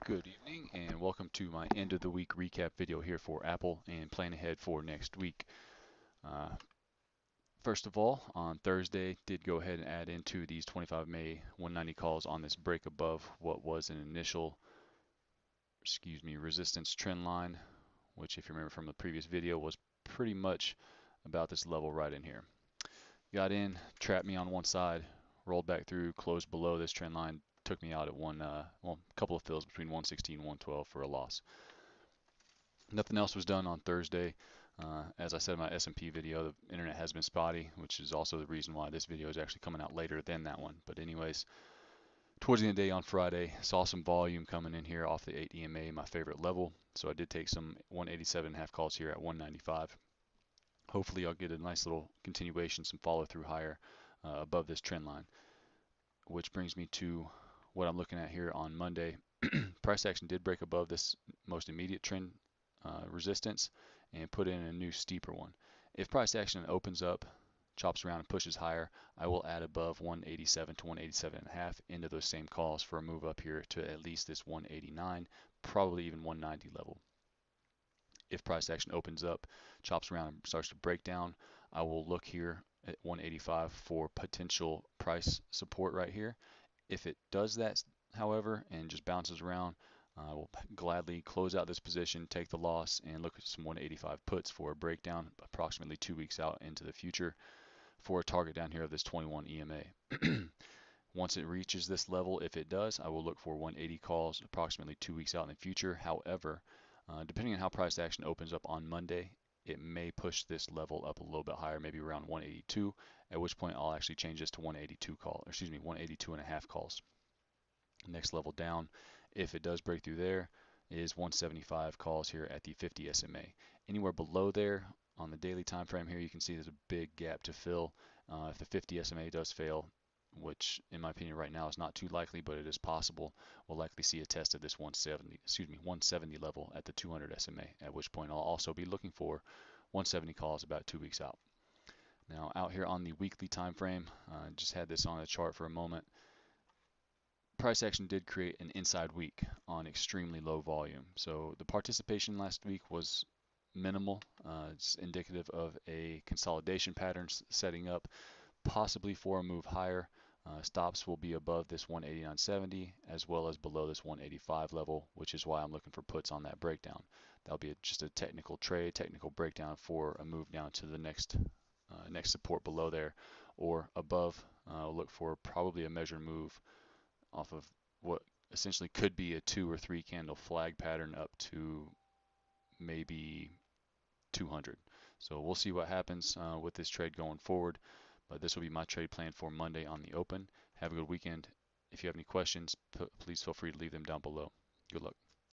Good evening and welcome to my end of the week recap video here for Apple and plan ahead for next week. Uh, First of all, on Thursday, did go ahead and add into these 25 May 190 calls on this break above what was an initial, resistance trend line, which if you remember from the previous video was pretty much about this level right in here. Got in, trapped me on one side, rolled back through, closed below this trend line, took me out at a couple of fills between 116 and 112 for a loss. Nothing else was done on Thursday. As I said in my S&P video, the internet has been spotty, which is also the reason why this video is actually coming out later than that one. But anyways, towards the end of the day on Friday, saw some volume coming in here off the 8 EMA, my favorite level. So I did take some 187.5 calls here at 195. Hopefully I'll get a nice little continuation, some follow through higher above this trend line. Which brings me to what I'm looking at here on Monday. Price action did break above this most immediate trend resistance and put in a new steeper one. If price action opens up, chops around and pushes higher, I will add above 187 to 187.5 into those same calls for a move up here to at least this 189, probably even 190 level. If price action opens up, chops around and starts to break down, I will look here at 185 for potential price support right here. If it does that, however, and just bounces around, I will gladly close out this position, take the loss, and look at some 185 puts for a breakdown approximately 2 weeks out into the future for a target down here of this 21 EMA. Once it reaches this level, if it does, I will look for 180 calls approximately 2 weeks out in the future. However, depending on how price action opens up on Monday, it may push this level up a little bit higher, maybe around 182, at which point I'll actually change this to 182 and a half calls. Next level down, if it does break through there, is 175 calls here at the 50 SMA. Anywhere below there on the daily time frame here, you can see there's a big gap to fill. If the 50 SMA does fail, which in my opinion right now is not too likely, but it is possible, we'll likely see a test of this 170 level at the 200 SMA, at which point I'll also be looking for 170 calls about 2 weeks out. Now out here on the weekly time frame, just had this on a chart for a moment. Price action did create an inside week on extremely low volume. So the participation last week was minimal. It's indicative of a consolidation pattern setting up possibly for a move higher. Stops will be above this 189.70 as well as below this 185 level, which is why I'm looking for puts on that breakdown. That'll be just a technical trade, technical breakdown for a move down to the next support below there or above. Look for probably a measured move off of what essentially could be a 2 or 3 candle flag pattern up to maybe 200. So we'll see what happens with this trade going forward. But this will be my trade plan for Monday on the open. Have a good weekend. If you have any questions, please feel free to leave them down below. Good luck.